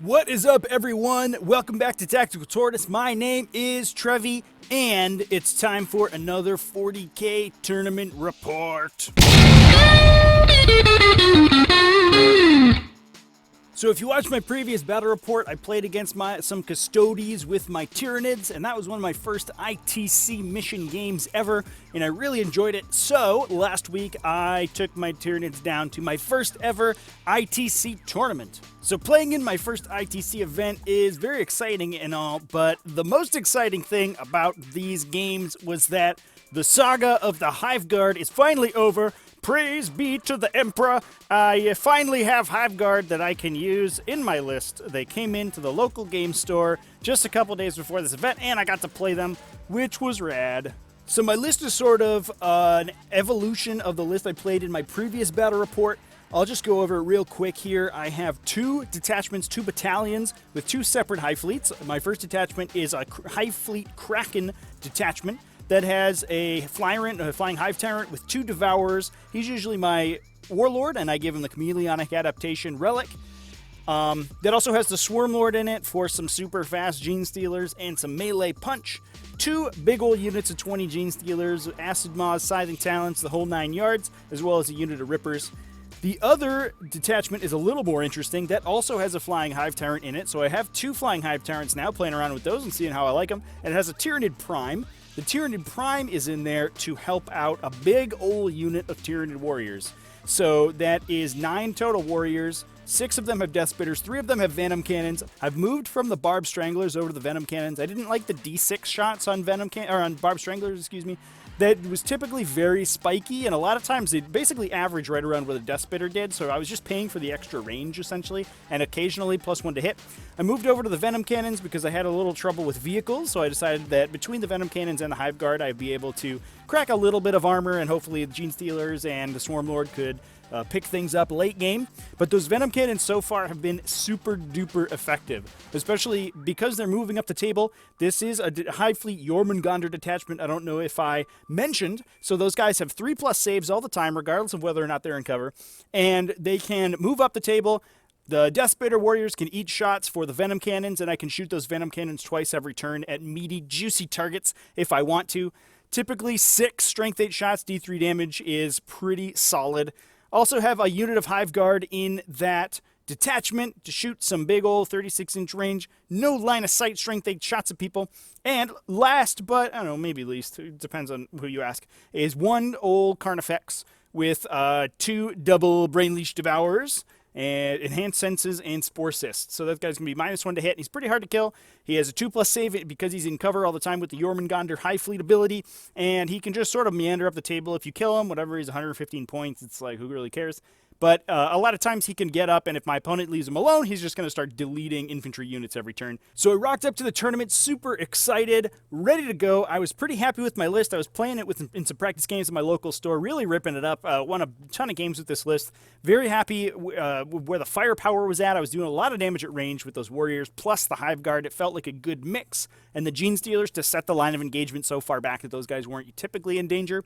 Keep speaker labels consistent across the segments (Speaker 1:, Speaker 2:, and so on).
Speaker 1: What is up, everyone? Welcome back to TacticalTortoise. My name is Trevi, and it's time for another 40K tournament report. So if you watched my previous battle report, I played against some custodies with my Tyranids, and that was one of my first ITC mission games ever, and I really enjoyed it. So last week, I took my Tyranids down to my first ever ITC tournament. So playing in my first ITC event is very exciting and all, but the most exciting thing about these games was that the saga of the Hive Guard is finally over. Praise be to the Emperor. I finally have Hive Guard that I can use in my list. They came into the local game store just a couple days before this event, and I got to play them, which was rad. So my list is sort of an evolution of the list I played in my previous battle report. I'll just go over it real quick here. I have two detachments, two battalions with two separate Hive fleets. My first detachment is a Hive Fleet Kraken detachment that has a flying Hive Tyrant with two Devourers. He's usually my Warlord, and I give him the Chameleonic Adaptation Relic. That also has the Swarmlord in it for some super fast Genestealers and some melee punch. Two big old units of 20 Genestealers, Acid Maws, Scything Talons, the whole 9 yards, as well as a unit of Rippers. The other detachment is a little more interesting. That also has a Flying Hive Tyrant in it, so I have two Flying Hive Tyrants now, playing around with those and seeing how I like them. And it has a Tyranid Prime. The Tyranid Prime is in there to help out a big old unit of Tyranid warriors. So that is 9 total warriors. 6 of them have Deathspitters, 3 of them have Venom cannons. I've moved from the Barb Stranglers over to the Venom cannons. I didn't like the D6 shots on on Barb Stranglers, excuse me. That was typically very spiky, and a lot of times they basically average right around where the Deathspitter did, so I was just paying for the extra range, essentially, and occasionally +1 to hit. I moved over to the Venom Cannons because I had a little trouble with vehicles, so I decided that between the Venom Cannons and the Hive Guard, I'd be able to crack a little bit of armor, and hopefully the Genestealers and the Swarmlord could pick things up late game. But those Venom Cannons so far have been super duper effective, especially because they're moving up the table. This is a Hive Fleet Jormungandr detachment. I don't know if I mentioned. So those guys have 3+ saves all the time, regardless of whether or not they're in cover. And they can move up the table. The Deathspitter warriors can eat shots for the Venom Cannons, and I can shoot those Venom Cannons twice every turn at meaty, juicy targets if I want to. Typically 6 strength 8 shots, D3 damage is pretty solid. Also have a unit of Hive Guard in that detachment to shoot some big old 36-inch range, no line of sight, strength 8 shots at people. And last, but I don't know, maybe least, it depends on who you ask, is 1 old Carnifex with 2 double Brainleech Devourers, and enhanced senses and spore cysts. So that guy's going to be -1 to hit, and he's pretty hard to kill. He has a 2+ save because he's in cover all the time with the Jormungandr Hive Fleet ability, and he can just sort of meander up the table. If you kill him, whatever, he's 115 points. It's like, who really cares? But a lot of times he can get up, and if my opponent leaves him alone, he's just going to start deleting infantry units every turn. So I rocked up to the tournament, super excited, ready to go. I was pretty happy with my list. I was playing it in some practice games in my local store, really ripping it up. Won a ton of games with this list. Very happy where the firepower was at. I was doing a lot of damage at range with those warriors, plus the Hive Guard. It felt like a good mix. And the Genestealers to set the line of engagement so far back that those guys weren't typically in danger.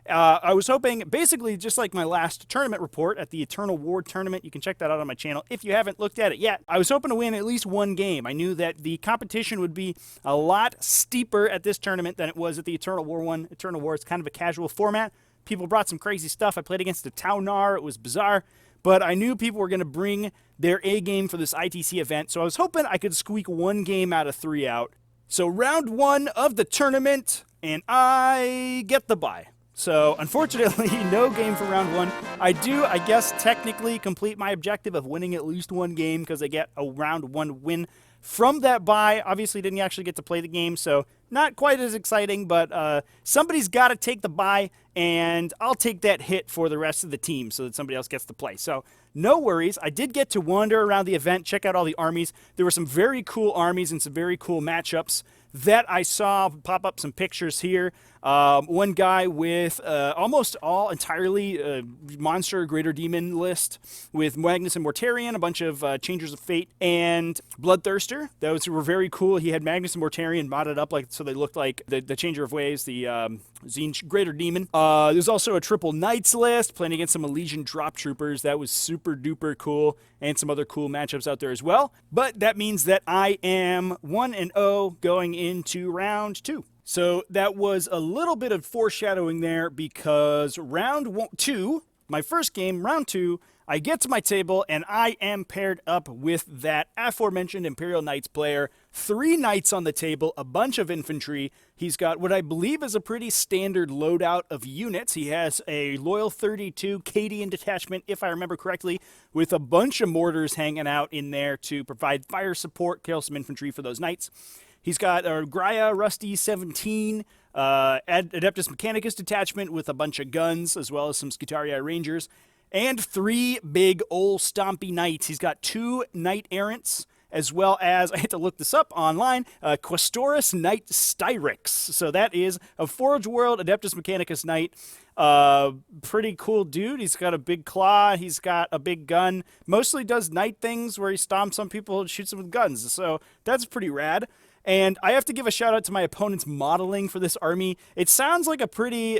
Speaker 1: I was hoping, basically, just like my last tournament report at the Eternal War Tournament, you can check that out on my channel if you haven't looked at it yet. I was hoping to win at least one game. I knew that the competition would be a lot steeper at this tournament than it was at the Eternal War one. Eternal War is kind of a casual format. People brought some crazy stuff. I played against a Taunar. It was bizarre. But I knew people were going to bring their A game for this ITC event, so I was hoping I could squeak 1 game out of 3 out. So round 1 of the tournament, and I get the bye. So, unfortunately, no game for round 1. I do, I guess, technically complete my objective of winning at least 1 game because I get a round 1 win from that bye. Obviously, didn't actually get to play the game, so not quite as exciting, but somebody's got to take the bye, and I'll take that hit for the rest of the team so that somebody else gets to play. So, no worries. I did get to wander around the event, check out all the armies. There were some very cool armies and some very cool matchups that I saw. Pop up some pictures here. One guy with almost all entirely monster greater demon list with Magnus and Mortarion, a bunch of Changers of Fate, and Bloodthirster. Those were very cool. He had Magnus and Mortarion modded up like so they looked like the Changer of Ways, the Zine Greater Demon. There's also a triple Knights list, playing against some Elysian Drop Troopers. That was super duper cool. and some other cool matchups out there as well. But that means that I am 1-0 going into round 2. So that was a little bit of foreshadowing there, because round 2, my first game, round 2, I get to my table and I am paired up with that aforementioned Imperial Knights player. 3 knights on the table, a bunch of infantry. He's got what I believe is a pretty standard loadout of units. He has a Loyal 32 Cadian detachment, if I remember correctly, with a bunch of mortars hanging out in there to provide fire support, kill some infantry for those knights. He's got a Graia Rusty 17, Adeptus Mechanicus detachment with a bunch of guns, as well as some Scutarii Rangers, and 3 big old stompy knights. He's got 2 Knight Errants, as well as, I had to look this up online, Questoris Knight Styrix. So that is a Forge World Adeptus Mechanicus Knight. Pretty cool dude. He's got a big claw. He's got a big gun. Mostly does knight things where he stomps on people and shoots them with guns. So that's pretty rad. And I have to give a shout out to my opponent's modeling for this army. It sounds like a pretty,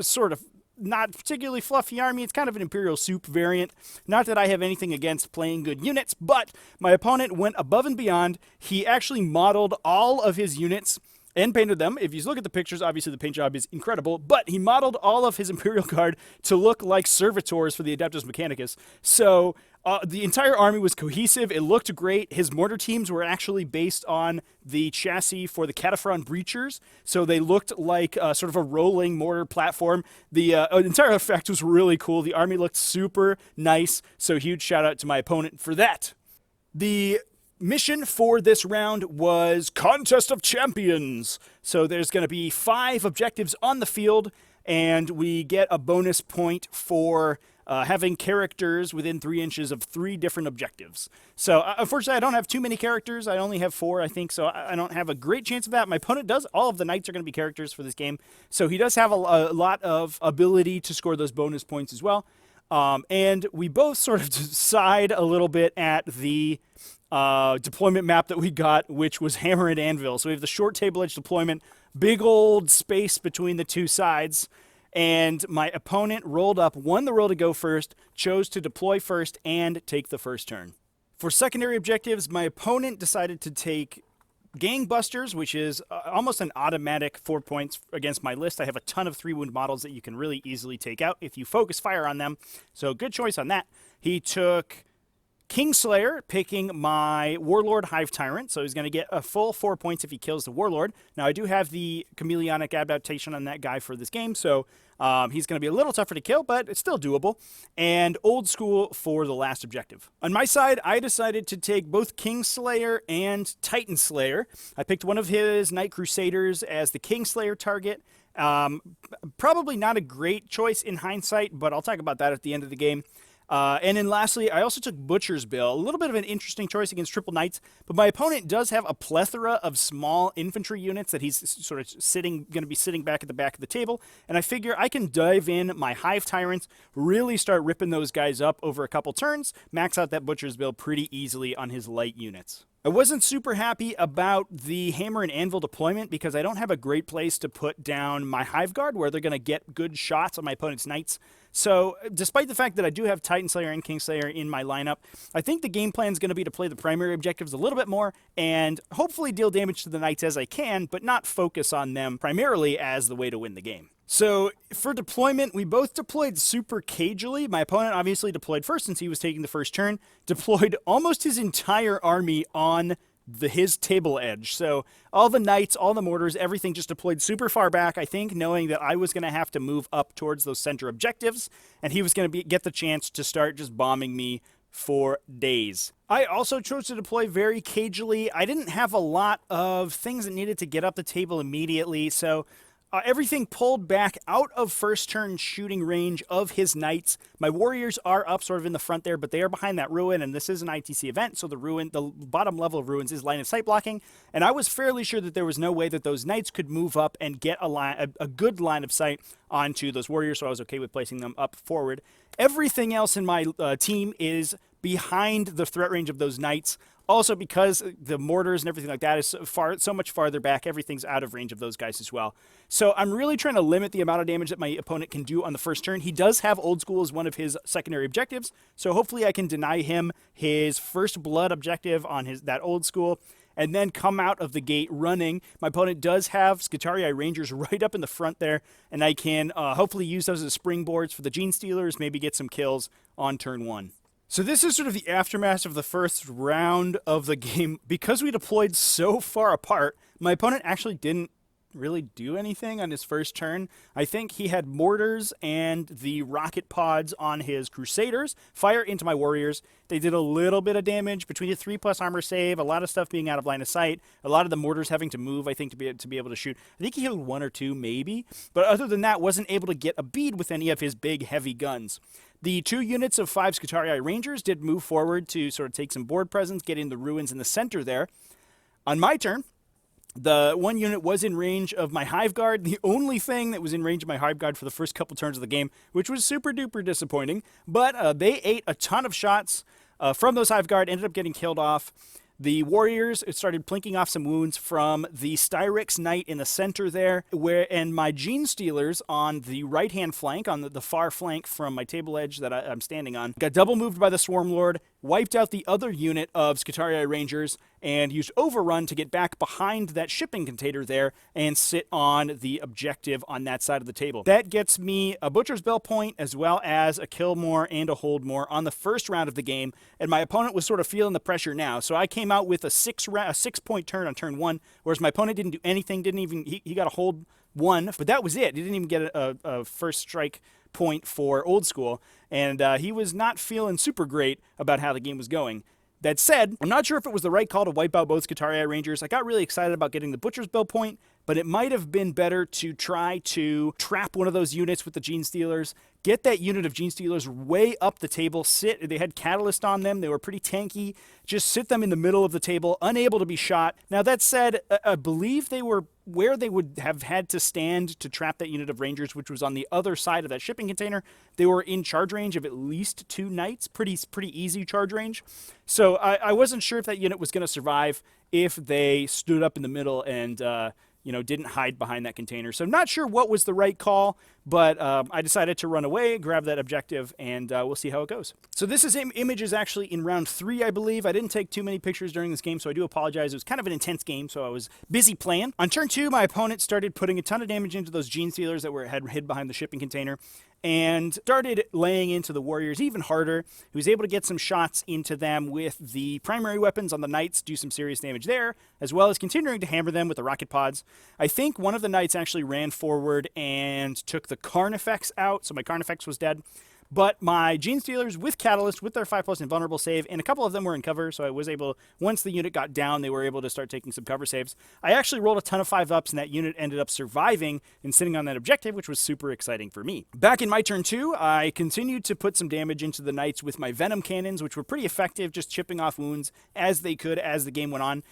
Speaker 1: sort of not particularly fluffy army. It's kind of an Imperial Soup variant. Not that I have anything against playing good units, but my opponent went above and beyond. He actually modeled all of his units and painted them. If you look at the pictures, obviously the paint job is incredible, but he modeled all of his Imperial Guard to look like servitors for the Adeptus Mechanicus. So the entire army was cohesive. It looked great. His mortar teams were actually based on the chassis for the Cataphron Breachers, so they looked like sort of a rolling mortar platform. The entire effect was really cool. The army looked super nice, so huge shout out to my opponent for that. The mission for this round was Contest of Champions. So there's going to be 5 objectives on the field, and we get a bonus point for having characters within 3 inches of 3 different objectives. So unfortunately, I don't have too many characters. I only have 4, I think, so I don't have a great chance of that. My opponent does. All of the knights are going to be characters for this game, so he does have a lot of ability to score those bonus points as well. And we both sort of side a little bit at the deployment map that we got, which was Hammer and Anvil. So we have the short table edge deployment, big old space between the 2 sides, and my opponent rolled up, won the roll to go first, chose to deploy first, and take the first turn. For secondary objectives, my opponent decided to take Gangbusters, which is almost an automatic 4 points against my list. I have a ton of 3-wound models that you can really easily take out if you focus fire on them, so good choice on that. He took Kingslayer, picking my Warlord Hive Tyrant, so he's going to get a full 4 points if he kills the Warlord. Now, I do have the Chameleonic adaptation on that guy for this game, so he's going to be a little tougher to kill, but it's still doable. And Old School for the last objective. On my side, I decided to take both Kingslayer and Titan Slayer. I picked one of his Knight Crusaders as the Kingslayer target. Probably not a great choice in hindsight, but I'll talk about that at the end of the game. And then lastly, I also took Butcher's Bill. A little bit of an interesting choice against Triple Knights, but my opponent does have a plethora of small infantry units that he's sort of going to be sitting back at the back of the table, and I figure I can dive in my Hive Tyrants, really start ripping those guys up over a couple turns, max out that Butcher's Bill pretty easily on his light units. I wasn't super happy about the Hammer and Anvil deployment because I don't have a great place to put down my Hive Guard where they're going to get good shots on my opponent's knights. So, despite the fact that I do have Titan Slayer and Kingslayer in my lineup, I think the game plan is going to be to play the primary objectives a little bit more and hopefully deal damage to the knights as I can, but not focus on them primarily as the way to win the game. So, for deployment, we both deployed super cagily. My opponent obviously deployed first since he was taking the first turn, deployed almost his entire army on his table edge. So all the knights, all the mortars, everything just deployed super far back, I think, knowing that I was going to have to move up towards those center objectives, and he was going to get the chance to start just bombing me for days. I also chose to deploy very cagily. I didn't have a lot of things that needed to get up the table immediately, so everything pulled back out of first turn shooting range of his knights. My warriors are up sort of in the front there, but they are behind that ruin, and this is an ITC event, so the bottom level of ruins is line of sight blocking, and I was fairly sure that there was no way that those knights could move up and get a good line of sight onto those warriors, so I was okay with placing them up forward. Everything else in my team is behind the threat range of those knights. Also, because the mortars and everything like that is so much farther back, everything's out of range of those guys as well. So I'm really trying to limit the amount of damage that my opponent can do on the first turn. He does have Old School as one of his secondary objectives, so hopefully I can deny him his first blood objective on that Old School, and then come out of the gate running. My opponent does have Skitarii Rangers right up in the front there, and I can hopefully use those as springboards for the Genestealers, maybe get some kills on turn 1. So this is sort of the aftermath of the first round of the game. Because we deployed so far apart, my opponent actually didn't really do anything on his first turn. I think he had mortars and the rocket pods on his Crusaders fire into my warriors. They did a little bit of damage between the 3+ armor save, a lot of stuff being out of line of sight, a lot of the mortars having to move, I think, to be able to shoot. I think he hit 1 or 2 maybe, but other than that, wasn't able to get a bead with any of his big, heavy guns. The 2 units of 5 Skitarii Rangers did move forward to sort of take some board presence, get in the ruins in the center there. On my turn, the 1 unit was in range of my Hive Guard, the only thing that was in range of my Hive Guard for the first couple turns of the game, which was super duper disappointing, but they ate a ton of shots from those Hive Guard, ended up getting killed off. The warriors started plinking off some wounds from the Styrex Knight in the center there, and my Genestealers on the right-hand flank, on the far flank from my table edge that I'm standing on, got double moved by the Swarmlord, wiped out the other unit of Skitarii Rangers, and used Overrun to get back behind that shipping container there and sit on the objective on that side of the table. That gets me a Butcher's Bell point as well as a kill more and a hold more on the first round of the game, and my opponent was sort of feeling the pressure now, so I came out with a 6-point turn on turn 1, whereas my opponent didn't do anything, he got a hold 1, but that was it. He didn't even get a first strike point for Old School, and he was not feeling super great about how the game was going. That said, I'm not sure if it was the right call to wipe out both Skitarii Rangers. I got really excited about getting the Butcher's Bell point, but it might have been better to try to trap one of those units with the Genestealers, get that unit of Genestealers way up the table, they had Catalyst on them, they were pretty tanky, just sit them in the middle of the table, unable to be shot. Now that said, I believe they were where they would have had to stand to trap that unit of Rangers, which was on the other side of that shipping container. They were in charge range of at least 2 knights, pretty easy charge range. So I wasn't sure if that unit was going to survive if they stood up in the middle and didn't hide behind that container. So not sure what was the right call, but I decided to run away, grab that objective, and we'll see how it goes. So this is images actually in round 3, I believe. I didn't take too many pictures during this game, so I do apologize. It was kind of an intense game, so I was busy playing. On turn 2, my opponent started putting a ton of damage into those Genestealers that had hid behind the shipping container, and started laying into the warriors even harder. He was able to get some shots into them with the primary weapons on the knights, do some serious damage there, as well as continuing to hammer them with the rocket pods. I think one of the knights actually ran forward and took the Carnifex out, so my Carnifex was dead. But my Genestealers with Catalyst, with their 5+ invulnerable save, and a couple of them were in cover, so I was able, once the unit got down, they were able to start taking some cover saves. I actually rolled a ton of 5-ups, and that unit ended up surviving and sitting on that objective, which was super exciting for me. Back in my turn 2, I continued to put some damage into the knights with my Venom cannons, which were pretty effective, just chipping off wounds as they could as the game went on.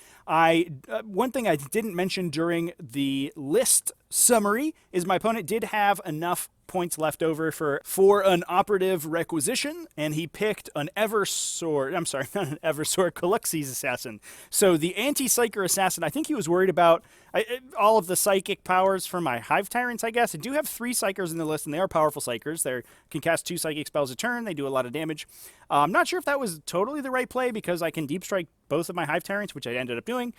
Speaker 1: One thing I didn't mention during the list summary is my opponent did have enough points left over for an operative requisition, and he picked an Eversword, I'm sorry, not an Eversword, Caluxes Assassin. So the anti-psyker assassin, I think he was worried about all of the psychic powers for my Hive Tyrants, I guess. I do have 3 psychers in the list, and they are powerful psychers. They can cast 2 psychic spells a turn. They do a lot of damage. I'm not sure if that was totally the right play, because I can deep strike both of my Hive Tyrants, which I ended up doing,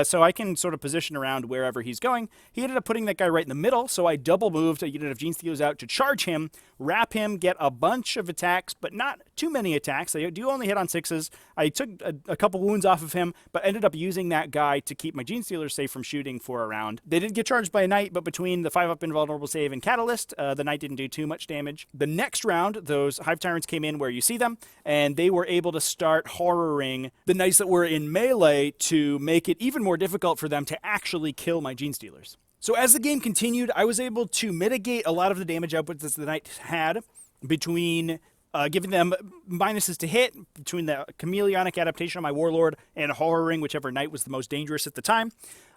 Speaker 1: so I can sort of position around wherever he's going. He ended up putting that guy right in the middle, so I double moved a unit of Genestealers out to charge him, wrap him, get a bunch of attacks, but not too many attacks. They do only hit on 6s. I took a couple wounds off of him, but ended up using that guy to keep my Genestealers safe from shooting for a round. They did get charged by a knight, but between the 5-up invulnerable save and Catalyst, the knight didn't do too much damage. The next round, those Hive Tyrants came in where you see them, and they were able to start horroring the knights that were in melee to make it even more difficult for them to actually kill my Genestealers. So as the game continued, I was able to mitigate a lot of the damage outputs that the knight had between giving them minuses to hit, between the chameleonic adaptation of my warlord and horroring whichever knight was the most dangerous at the time.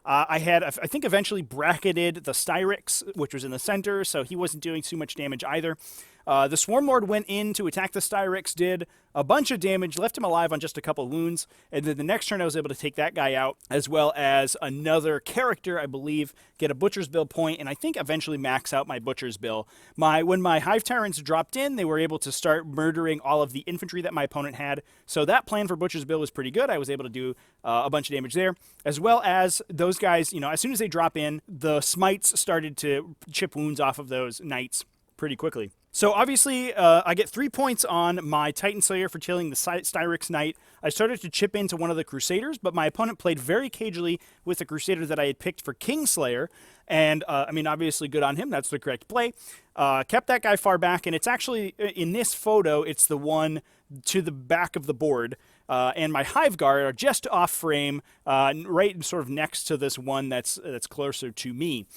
Speaker 1: I think, eventually bracketed the Styrex, which was in the center, so he wasn't doing too much damage either. The Swarmlord went in to attack the Styrex, did a bunch of damage, left him alive on just a couple wounds, and then the next turn I was able to take that guy out, as well as another character, I believe, get a Butcher's Bill point, and I think eventually max out my Butcher's Bill. When my Hive Tyrants dropped in, they were able to start murdering all of the infantry that my opponent had, so that plan for Butcher's Bill was pretty good. I was able to do a bunch of damage there, as well as those guys, as soon as they drop in, the Smites started to chip wounds off of those Knights pretty quickly. So obviously, I get 3 points on my Titan Slayer for killing the Styrex Knight. I started to chip into one of the Crusaders, but my opponent played very cagely with the Crusader that I had picked for Kingslayer. And, obviously good on him. That's the correct play. Kept that guy far back, and it's actually, in this photo, it's the one to the back of the board. And my Hive Guard are just off frame, right sort of next to this one that's closer to me.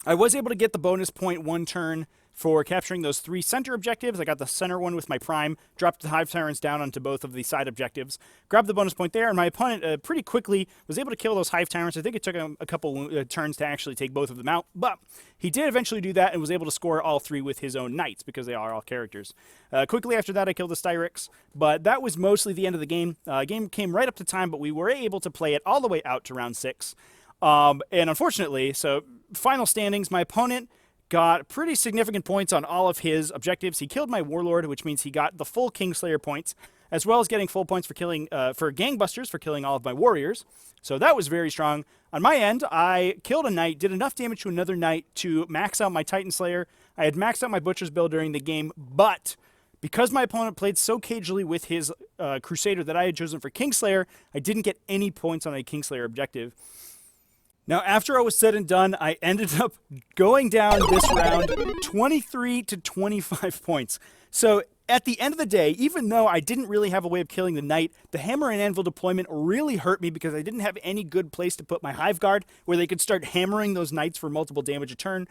Speaker 1: I was able to get the bonus point one turn for capturing those 3 center objectives. I got the center one with my Prime, dropped the Hive Tyrants down onto both of the side objectives, grabbed the bonus point there, and my opponent pretty quickly was able to kill those Hive Tyrants. I think it took him a couple turns to actually take both of them out, but he did eventually do that and was able to score all 3 with his own Knights, because they are all characters. Quickly after that, I killed the Styrex, but that was mostly the end of the game. Game came right up to time, but we were able to play it all the way out to round 6. And unfortunately, so final standings, my opponent got pretty significant points on all of his objectives. He killed my Warlord, which means he got the full Kingslayer points, as well as getting full points for killing for Gangbusters for killing all of my warriors. So that was very strong. On my end, I killed a Knight, did enough damage to another Knight to max out my Titan Slayer. I had maxed out my Butcher's Bill during the game, but because my opponent played so cagely with his Crusader that I had chosen for Kingslayer, I didn't get any points on a Kingslayer objective. Now, after I was said and done, I ended up going down this round 23 to 25 points. So at the end of the day, even though I didn't really have a way of killing the Knight, the Hammer and Anvil deployment really hurt me because I didn't have any good place to put my Hive Guard where they could start hammering those Knights for multiple damage a turn.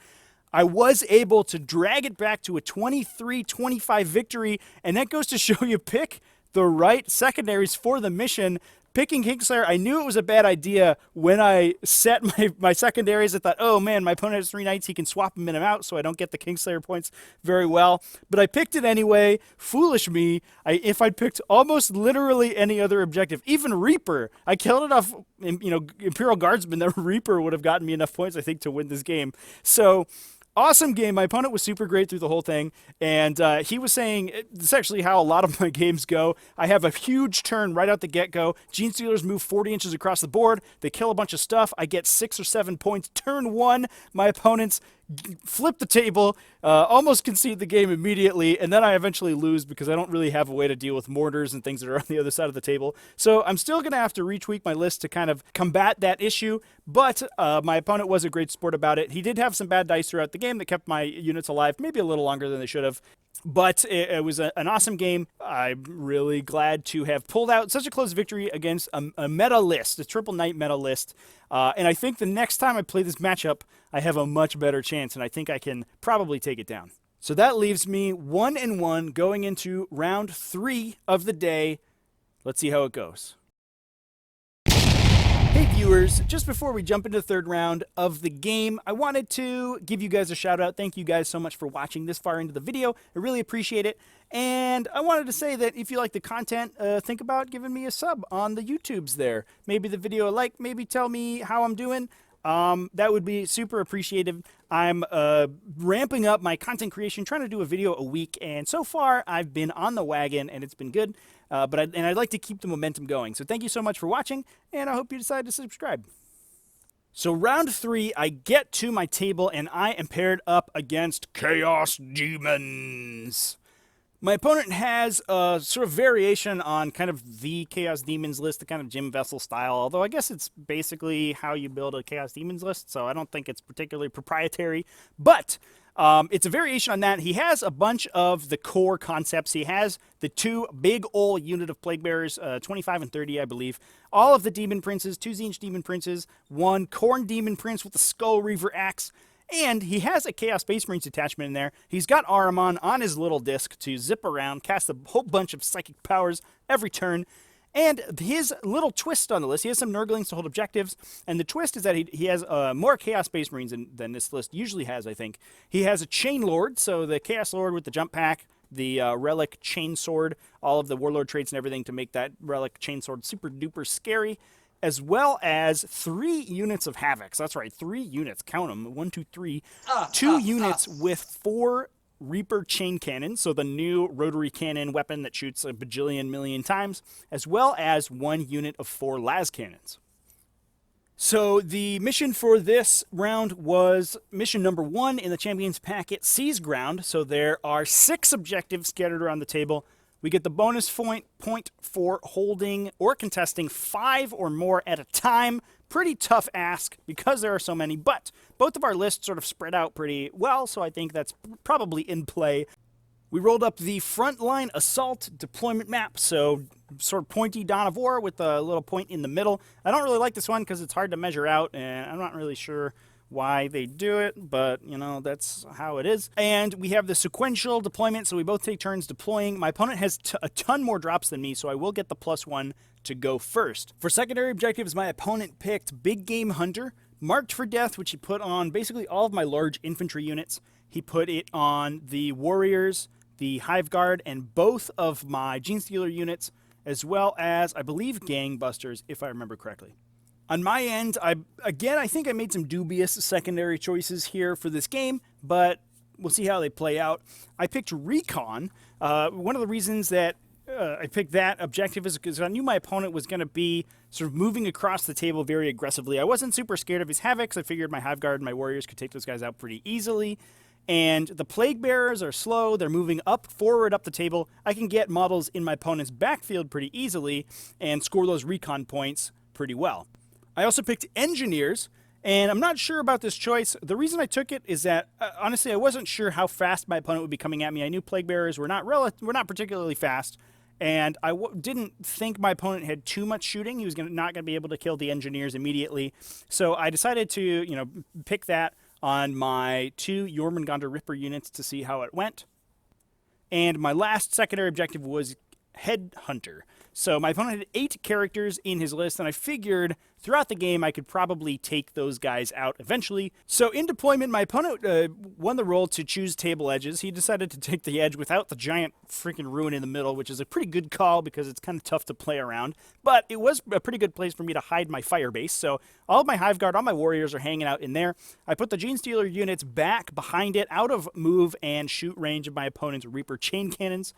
Speaker 1: I was able to drag it back to a 23-25 victory, and that goes to show you pick the right secondaries for the mission. Picking Kingslayer, I knew it was a bad idea when I set my secondaries. I thought, oh man, my opponent has 3 Knights, he can swap them in and out, so I don't get the Kingslayer points very well. But I picked it anyway. Foolish me. If I'd picked almost literally any other objective, even Reaper, I killed enough, Imperial Guardsmen that Reaper would have gotten me enough points, I think, to win this game. So awesome game. My opponent was super great through the whole thing, and he was saying, this is actually how a lot of my games go. I have a huge turn right out the get-go. Genestealers move 40 inches across the board. They kill a bunch of stuff. I get 6 or 7 points. Turn 1, my opponents flip the table, almost concede the game immediately, and then I eventually lose because I don't really have a way to deal with mortars and things that are on the other side of the table. So I'm still going to have to retweak my list to kind of combat that issue, but my opponent was a great sport about it. He did have some bad dice throughout the game that kept my units alive, maybe a little longer than they should have. But it was an awesome game. I'm really glad to have pulled out such a close victory against a meta list, a Triple Knight meta list. And I think the next time I play this matchup, I have a much better chance, and I think I can probably take it down. So that leaves me 1-1 going into round 3 of the day. Let's see how it goes. Hey viewers, just before we jump into the third round of the game, I wanted to give you guys a shout out. Thank you guys so much for watching this far into the video. I really appreciate it. And I wanted to say that if you like the content, think about giving me a sub on the YouTubes there. Maybe the video a like, maybe tell me how I'm doing. That would be super appreciative. I'm ramping up my content creation, trying to do a video a week, and so far I've been on the wagon and it's been good. But I'd like to keep the momentum going. So thank you so much for watching, and I hope you decide to subscribe. So round 3, I get to my table and I am paired up against Chaos Demons. My opponent has a sort of variation on kind of the Chaos Demons list, the kind of Jim Vessel style, although I guess it's basically how you build a Chaos Demons list, so I don't think it's particularly proprietary. But it's a variation on that. He has a bunch of the core concepts. He has the 2 big ol' unit of Plague Bearers, 25 and 30, I believe. All of the Demon Princes, 2 Tzeentch Demon Princes, 1 Khorne Demon Prince with the Skull Reaver Axe, and he has a Chaos Space Marines attachment in there. He's got Ahriman on his little disc to zip around, cast a whole bunch of psychic powers every turn. And his little twist on the list, he has some Nurglings to hold objectives, and the twist is that he has more Chaos Space Marines than this list usually has, I think. He has a Chain Lord, so the Chaos Lord with the jump pack, the Relic Chain Sword, all of the Warlord traits and everything to make that Relic Chain Sword super duper scary, as well as 3 units of Havocs. That's right, 3 units. Count them. 1, 2, 3. 2 units with 4 Reaper chain cannon, so the new rotary cannon weapon that shoots a bajillion million times, as well as 1 unit of 4 las cannons. So the mission for this round was mission number 1 in the Champions Packet, Seize Ground. So there are 6 objectives scattered around the table. We get the bonus point for holding or contesting 5 or more at a time. Pretty tough ask because there are so many, but both of our lists sort of spread out pretty well, so I think that's probably in play. We rolled up the frontline assault deployment map, so sort of pointy Dawn of War with a little point in the middle. I don't really like this one because it's hard to measure out, and I'm not really sure why they do it, but, you know, that's how it is. And we have the sequential deployment, so we both take turns deploying. My opponent has a ton more drops than me, so I will get the +1 to go first. For secondary objectives, my opponent picked Big Game Hunter, marked for death, which he put on basically all of my large infantry units. He put it on the Warriors, the Hive Guard, and both of my Genestealer units, as well as, I believe, Gangbusters, if I remember correctly. On my end, I think I made some dubious secondary choices here for this game, but we'll see how they play out. I picked Recon. One of the reasons that I picked that objective is because I knew my opponent was going to be sort of moving across the table very aggressively. I wasn't super scared of his Havocs. I figured my Hive Guard and my Warriors could take those guys out pretty easily. And the Plague Bearers are slow. They're moving forward up the table. I can get models in my opponent's backfield pretty easily and score those recon points pretty well. I also picked Engineers, and I'm not sure about this choice. The reason I took it is that, honestly, I wasn't sure how fast my opponent would be coming at me. I knew Plague Bearers were not particularly fast, and I didn't think my opponent had too much shooting. He was not going to be able to kill the Engineers immediately. So I decided to, pick that on my 2 Jormungandr Ripper units to see how it went. And my last secondary objective was Headhunter. So my opponent had 8 characters in his list, and I figured throughout the game I could probably take those guys out eventually. So in deployment, my opponent won the roll to choose table edges. He decided to take the edge without the giant freaking ruin in the middle, which is a pretty good call because it's kind of tough to play around. But it was a pretty good place for me to hide my fire base. So all of my Hive Guard, all my Warriors are hanging out in there. I put the Genestealer units back behind it, out of move and shoot range of my opponent's Reaper chain cannons.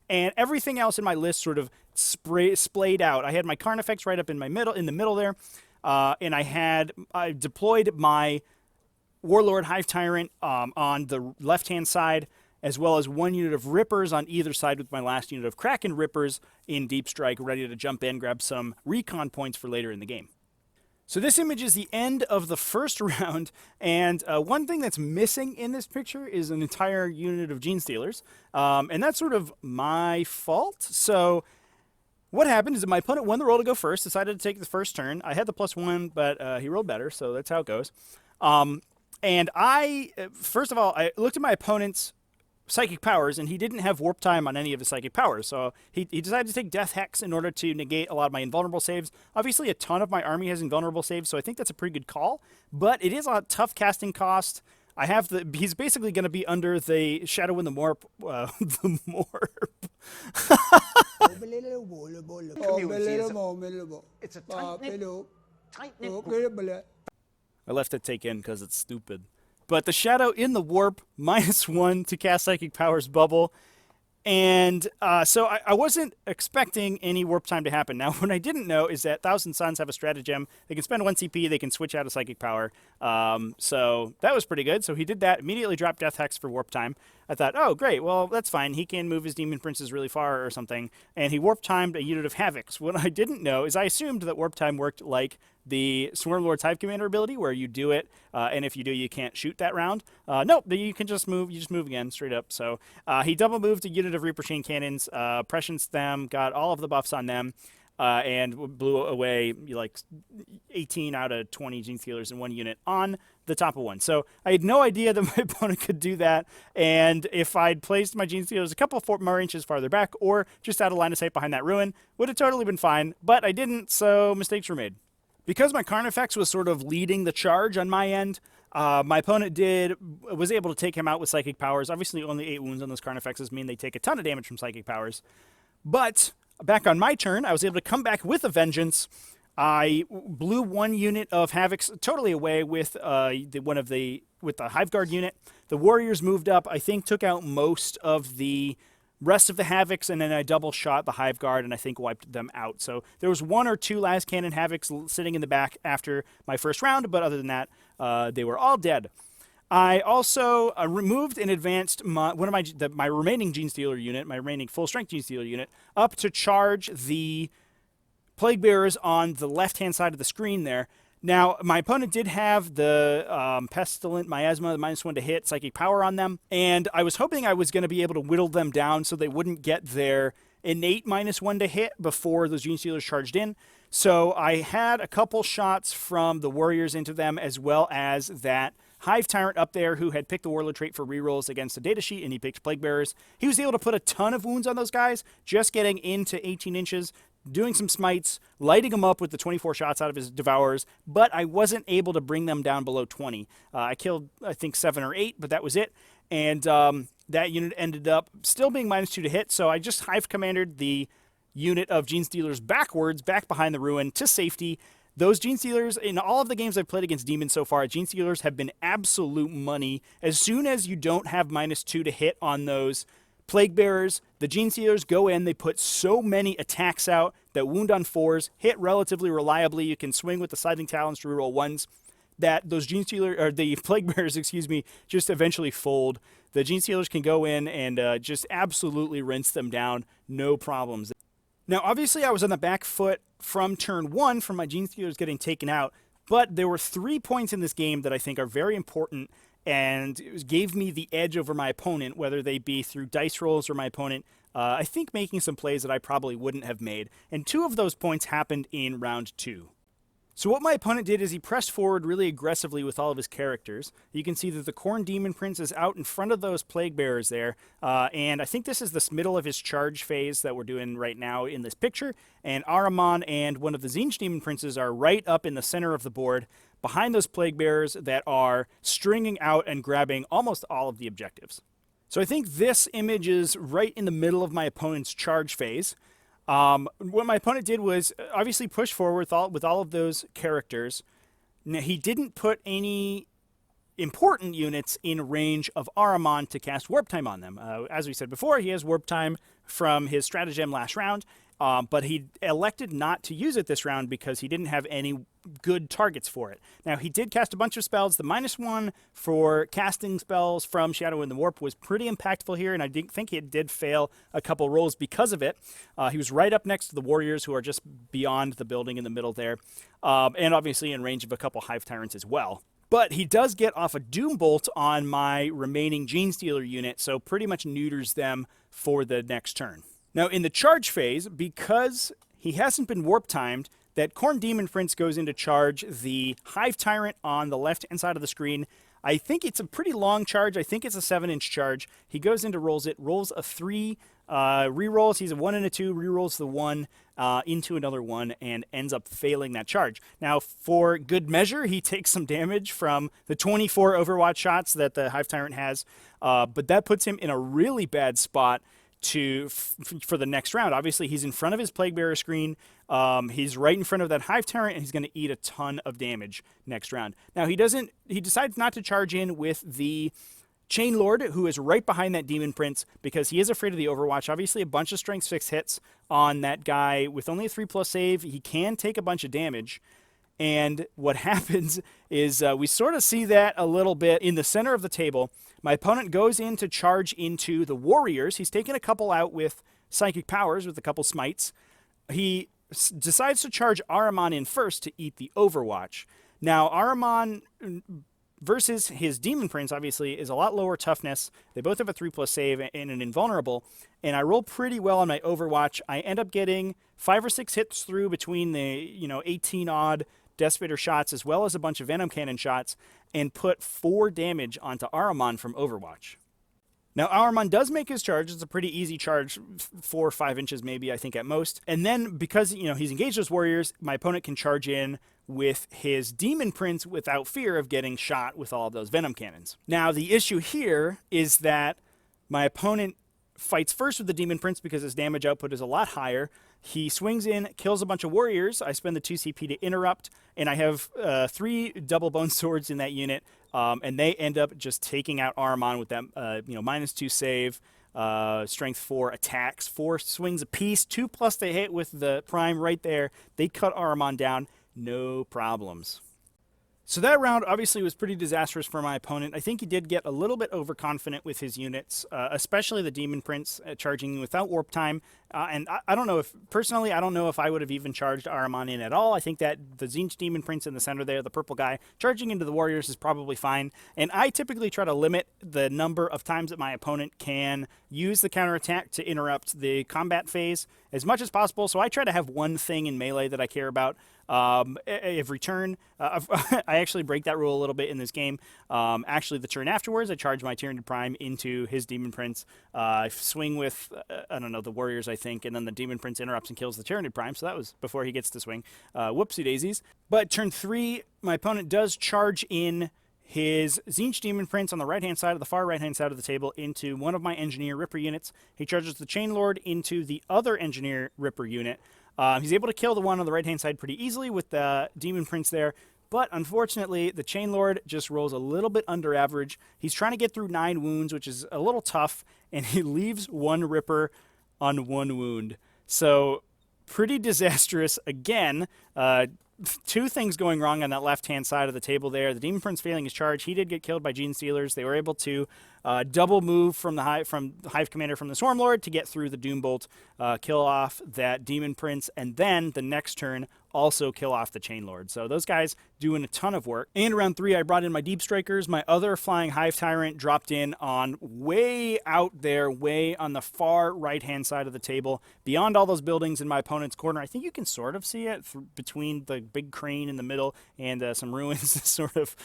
Speaker 1: And everything else in my list sort of splayed out. I had my Carnifex right up in the middle there, and I deployed my Warlord Hive Tyrant on the left-hand side, as well as 1 unit of Rippers on either side with my last unit of Kraken Rippers in Deep Strike, ready to jump in, grab some recon points for later in the game. So this image is the end of the first round, and one thing that's missing in this picture is an entire unit of Genestealers, and that's sort of my fault. So what happened is that my opponent won the roll to go first, decided to take the first turn. I had the +1, but he rolled better, so that's how it goes. And first of all, I looked at my opponent's psychic powers, and he didn't have warp time on any of his psychic powers, so he decided to take Death Hex in order to negate a lot of my invulnerable saves. Obviously, a ton of my army has invulnerable saves, so I think that's a pretty good call, but it is a tough casting cost. He's basically going to be under the Shadow in the Morp, the Morp.
Speaker 2: It's a tight.
Speaker 1: I left it take in because it's stupid. But the Shadow in the Warp, -1 to cast Psychic Powers bubble. And so I wasn't expecting any warp time to happen. Now, what I didn't know is that Thousand Suns have a stratagem. They can spend 1 CP, they can switch out a Psychic Power. So that was pretty good. So he did that, immediately dropped Death Hex for warp time. I thought, oh, great, well, that's fine. He can move his Demon Princes really far or something. And he warp timed a unit of Havocs. What I didn't know is I assumed that warp time worked like the Swarmlord's Hive Commander ability, where you do it, and if you do, you can't shoot that round. Nope, you can just move. You just move again, straight up. So he double moved a unit of Reaper Chain Cannons, prescienced them, got all of the buffs on them. and blew away like 18 out of 20 Genestealers in one unit on the top of one. So I had no idea that my opponent could do that, and if I'd placed my Genestealers a couple more inches farther back or just out of line of sight behind that ruin, would have totally been fine, but I didn't, so mistakes were made. Because my Carnifex was sort of leading the charge on my end, my opponent was able to take him out with Psychic Powers. Obviously, only 8 wounds on those Carnifexes mean they take a ton of damage from Psychic Powers. But back on my turn, I was able to come back with a vengeance. I blew one unit of Havocs totally away with the Hive Guard unit. The Warriors moved up, I think took out most of the rest of the Havocs, and then I double shot the Hive Guard and I think wiped them out. So there was 1 or 2 Las Cannon Havocs sitting in the back after my first round, but other than that, they were all dead. I also removed and advanced my remaining Genestealer unit, my remaining full-strength Genestealer unit, up to charge the Plague Bearers on the left-hand side of the screen there. Now, my opponent did have the Pestilent Miasma, the -1 to hit, Psychic Power on them, and I was hoping I was going to be able to whittle them down so they wouldn't get their innate -1 to hit before those Genestealers charged in. So I had a couple shots from the Warriors into them, as well as that Hive Tyrant up there who had picked the Warlord trait for rerolls against the datasheet, and he picked Plague Bearers. He was able to put a ton of wounds on those guys, just getting into 18 inches, doing some smites, lighting them up with the 24 shots out of his Devourers, but I wasn't able to bring them down below 20. I killed, I think, 7 or 8, but that was it. And that unit ended up still being -2 to hit, so I just Hive Commanded the unit of Genestealers backwards, back behind the ruin, to safety. Those Genestealers, in all of the games I've played against Demons so far, Genestealers have been absolute money. As soon as you don't have -2 to hit on those Plague Bearers, the Genestealers go in, they put so many attacks out that wound on 4s, hit relatively reliably, you can swing with the Scything Talons to reroll 1s, that those the Plague Bearers, just eventually fold. The Genestealers can go in and just absolutely rinse them down, no problems. Now, obviously, I was on the back foot from turn 1 from my Genestealers getting taken out, but there were 3 points in this game that I think are very important and gave me the edge over my opponent, whether they be through dice rolls or my opponent, I think, making some plays that I probably wouldn't have made. And 2 of those points happened in round 2. So what my opponent did is he pressed forward really aggressively with all of his characters. You can see that the Khorne Demon Prince is out in front of those Plague Bearers there, and I think this is the middle of his charge phase that we're doing right now in this picture, and Ahriman and one of the Tzeentch Demon Princes are right up in the center of the board, behind those Plague Bearers that are stringing out and grabbing almost all of the objectives. So I think this image is right in the middle of my opponent's charge phase. What my opponent did was obviously push forward with all of those characters. Now, he didn't put any important units in range of Ahriman to cast Warp Time on them. As we said before, he has Warp Time from his stratagem last round, but he elected not to use it this round because he didn't have any good targets for it. Now, he did cast a bunch of spells. The -1 for casting spells from Shadow in the Warp was pretty impactful here, and I think he did fail a couple rolls because of it. He was right up next to the Warriors, who are just beyond the building in the middle there, and obviously in range of a couple Hive Tyrants as well. But he does get off a Doom Bolt on my remaining Genestealer unit, so pretty much neuters them for the next turn. Now, in the charge phase, because he hasn't been warp timed, that Khorne Demon Prince goes into charge the Hive Tyrant on the left-hand side of the screen. I think it's a pretty long charge. I think it's a 7-inch charge. He goes into rolls a 3, rerolls. He's a 1 and a 2, rerolls the 1 into another 1, and ends up failing that charge. Now, for good measure, he takes some damage from the 24 Overwatch shots that the Hive Tyrant has, but that puts him in a really bad spot for the next round. Obviously, he's in front of his Plague Bearer screen. He's right in front of that Hive Tyrant, and he's going to eat a ton of damage next round. Now, he decides not to charge in with the Chain Lord, who is right behind that Demon Prince, because he is afraid of the Overwatch. Obviously, a bunch of Strength 6 hits on that guy with only a 3+ save. He can take a bunch of damage. And what happens is we sort of see that a little bit in the center of the table. My opponent goes in to charge into the Warriors. He's taken a couple out with Psychic Powers, with a couple smites. He decides to charge Ahriman in first to eat the Overwatch. Now, Ahriman versus his Demon Prince, obviously, is a lot lower toughness. They both have a 3+ save and an invulnerable, and I roll pretty well on my Overwatch. I end up getting 5 or 6 hits through between the 18-odd Deathspitter shots as well as a bunch of Venom Cannon shots, and put 4 damage onto Ahriman from Overwatch. Now, Ahriman does make his charge. It's a pretty easy charge, 4 or 5 inches maybe, I think, at most. And then, because, he's engaged those warriors, my opponent can charge in with his Demon Prince without fear of getting shot with all of those Venom Cannons. Now, the issue here is that my opponent fights first with the Demon Prince because his damage output is a lot higher. He swings in, kills a bunch of warriors. I spend the 2 CP to interrupt, and I have 3 double Boneswords in that unit, and they end up just taking out Ahriman with that -2 save, strength 4 attacks, 4 swings apiece, 2+ they hit with the prime right there. They cut Ahriman down, no problems. So that round obviously was pretty disastrous for my opponent. I think he did get a little bit overconfident with his units, especially the Demon Prince charging without warp time. And I don't know if, personally, I don't know if I would have even charged Ahriman in at all. I think that the Tzeentch Demon Prince in the center there, the purple guy, charging into the warriors is probably fine. And I typically try to limit the number of times that my opponent can use the counterattack to interrupt the combat phase as much as possible. So I try to have one thing in melee that I care about. Every turn, I actually break that rule a little bit in this game. Actually, the turn afterwards, I charge my Tyranid Prime into his Demon Prince. I swing with, the warriors, I think, and then the Demon Prince interrupts and kills the Tyranid Prime, so that was before he gets to swing. Whoopsie daisies. But turn 3, my opponent does charge in his Tzeentch Demon Prince on the right-hand side of the far right-hand side of the table into one of my Engineer Ripper units. He charges the Chain Lord into the other Engineer Ripper unit. He's able to kill the one on the right-hand side pretty easily with the Demon Prince there, but unfortunately, the Chain Lord just rolls a little bit under average. He's trying to get through 9 wounds, which is a little tough, and he leaves 1 Ripper on 1 wound. So, pretty disastrous again. 2 things going wrong on that left-hand side of the table there. The Demon Prince failing his charge. He did get killed by Genestealers. They were able to double move from the Hive Commander from the Swarmlord to get through the Doombolt, kill off that Demon Prince, and then the next turn also kill off the Chain Lord. So those guys doing a ton of work. And round 3, I brought in my Deep Strikers. My other flying Hive Tyrant dropped in on way out there, way on the far right-hand side of the table, beyond all those buildings in my opponent's corner. I think you can sort of see it between the big crane in the middle and some ruins sort of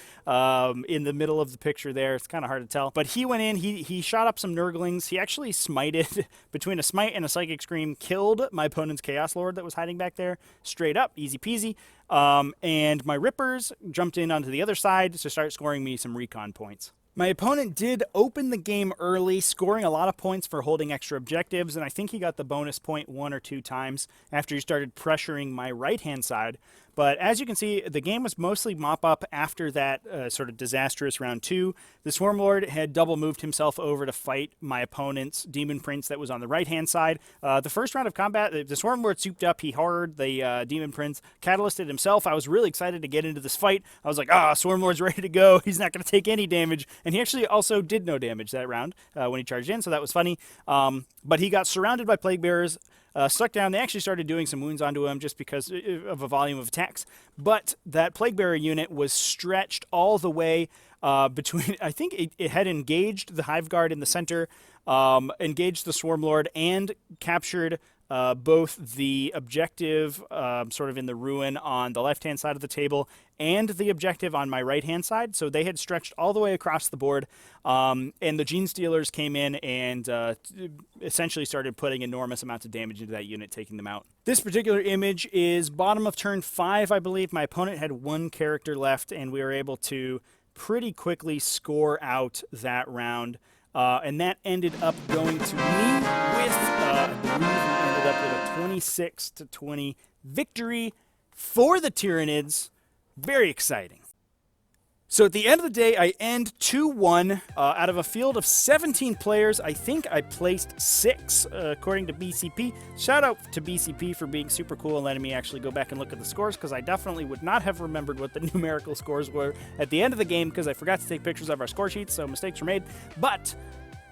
Speaker 1: in the middle of the picture there. It's kind of hard to tell. But he went in, he shot up some Nurglings. He actually smited between a smite and a Psychic Scream, killed my opponent's Chaos Lord that was hiding back there straight up. Easy peasy. And my Rippers jumped in onto the other side to start scoring me some recon points. My opponent did open the game early, scoring a lot of points for holding extra objectives, and I think he got the bonus point 1 or 2 times after he started pressuring my right-hand side. But as you can see, the game was mostly mop-up after that sort of disastrous round 2. The Swarmlord had double moved himself over to fight my opponent's Demon Prince that was on the right-hand side. The first round of combat, the Swarmlord souped up. He horrored the Demon Prince, catalysted himself. I was really excited to get into this fight. I was like, Swarmlord's ready to go. He's not going to take any damage. And he actually also did no damage that round when he charged in, so that was funny. But he got surrounded by Plague Bearers, stuck down. They actually started doing some wounds onto him just because of a volume of attacks. But that Plague Bearer unit was stretched all the way between, I think it had engaged the Hive Guard in the center, engaged the Swarmlord, and captured both the objective sort of in the ruin on the left-hand side of the table and the objective on my right-hand side. So they had stretched all the way across the board, and the Genestealers came in and essentially started putting enormous amounts of damage into that unit, taking them out. This particular image is bottom of turn 5, I believe. My opponent had 1 character left, and we were able to pretty quickly score out that round. And that ended up going to me with, I believe we ended up with a 26-20 victory for the Tyranids. Very exciting. So at the end of the day, I end 2-1 out of a field of 17 players. I think I placed 6, according to BCP. Shout out to BCP for being super cool and letting me actually go back and look at the scores, because I definitely would not have remembered what the numerical scores were at the end of the game, because I forgot to take pictures of our score sheets, so mistakes were made. But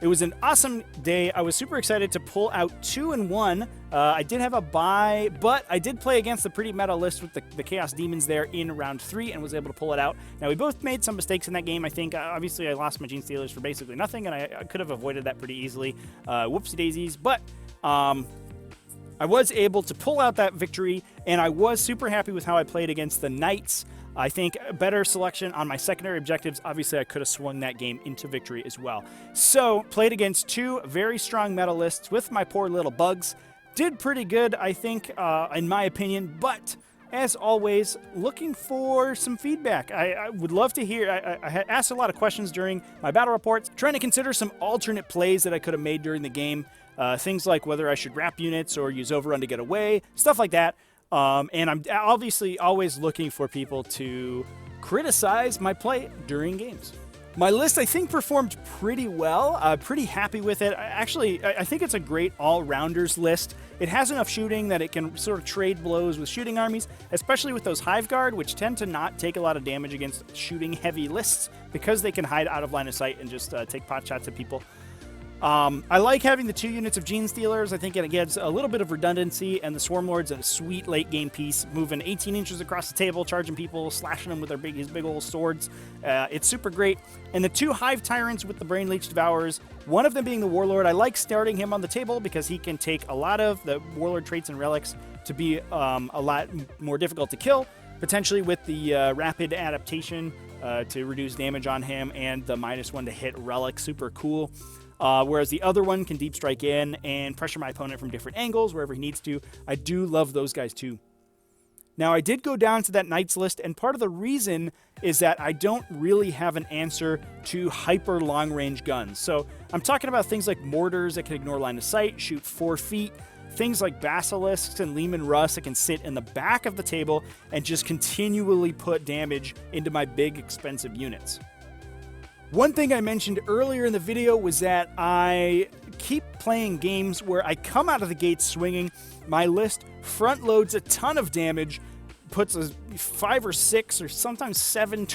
Speaker 1: It was an awesome day. I was super excited to pull out 2-1. I did have a bye, but I did play against the pretty meta list with the Chaos Demons there in round 3 and was able to pull it out. Now, we both made some mistakes in that game, I think. Obviously, I lost my Genestealers for basically nothing, and I could have avoided that pretty easily. Whoopsie daisies, but I was able to pull out that victory, and I was super happy with how I played against the Knights. I think a better selection on my secondary objectives. Obviously, I could have swung that game into victory as well. So, played against 2 very strong meta lists with my poor little bugs. Did pretty good, I think, in my opinion, but as always, looking for some feedback. I would love to hear. I had asked a lot of questions during my battle reports, trying to consider some alternate plays that I could have made during the game. Things like whether I should wrap units or use overrun to get away, stuff like that. And I'm obviously always looking for people to criticize my play during games. My list, I think, performed pretty well. Pretty happy with it. I think it's a great all-rounders list. It has enough shooting that it can sort of trade blows with shooting armies, especially with those Hive Guard, which tend to not take a lot of damage against shooting-heavy lists because they can hide out of line of sight and just take pot shots at people. I like having the 2 units of Genestealers. I think it gives a little bit of redundancy, and the Swarmlord's a sweet late-game piece, moving 18 inches across the table, charging people, slashing them with his big old swords. It's super great. And the 2 Hive Tyrants with the Brainleech Devourers, one of them being the Warlord. I like starting him on the table because he can take a lot of the Warlord traits and relics to be a lot more difficult to kill, potentially with the rapid adaptation to reduce damage on him, and the -1 to hit relic. Super cool. Whereas the other one can deep strike in and pressure my opponent from different angles wherever he needs to. I do love those guys too. Now, I did go down to that Knights list, and part of the reason is that I don't really have an answer to hyper long-range guns. So I'm talking about things like mortars that can ignore line of sight, shoot 4 feet, things like basilisks and Leman Russ that can sit in the back of the table and just continually put damage into my big, expensive units. One thing I mentioned earlier in the video was that I keep playing games where I come out of the gate swinging. My list front loads a ton of damage, puts a 5 or 6 or sometimes 7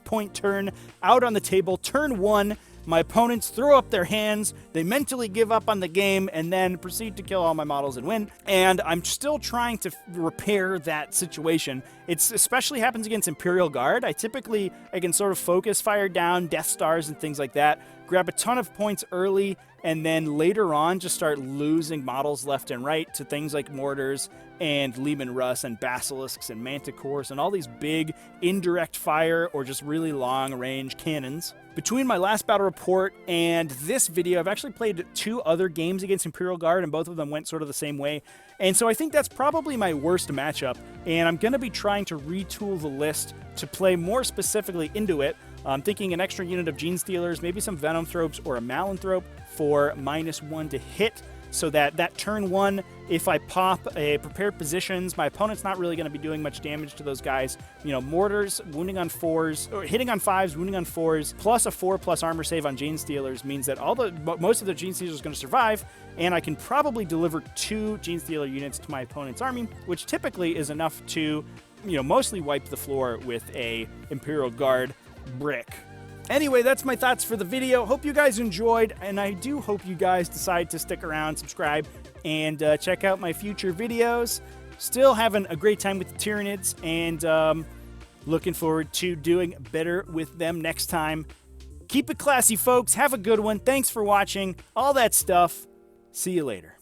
Speaker 1: point turn out on the table. Turn 1, my opponents throw up their hands, they mentally give up on the game, and then proceed to kill all my models and win. And I'm still trying to repair that situation. It especially happens against Imperial Guard. I can sort of focus fire down Death Stars and things like that, grab a ton of points early, and then later on just start losing models left and right to things like mortars and Leman Russ and basilisks and manticores and all these big indirect fire or just really long range cannons. Between my last battle report and this video, I've actually played 2 other games against Imperial Guard, and both of them went sort of the same way. And so I think that's probably my worst matchup, and I'm going to be trying to retool the list to play more specifically into it. I'm thinking an extra unit of Genestealers, maybe some Venomthropes or a Malanthrope for -1 to hit, so that turn 1, if I pop a prepared positions, my opponent's not really going to be doing much damage to those guys. You know, mortars, wounding on 4s, or hitting on 5s, wounding on 4s, plus a 4+ armor save on Genestealers means that most of the Genestealers are going to survive, and I can probably deliver 2 Genestealer units to my opponent's army, which typically is enough to, mostly wipe the floor with a Imperial Guard brick. Anyway, that's my thoughts for the video. Hope you guys enjoyed, and I do hope you guys decide to stick around, subscribe, and check out my future videos. Still having a great time with the Tyranids, and looking forward to doing better with them next time. Keep it classy, folks. Have a good one. Thanks for watching. All that stuff. See you later.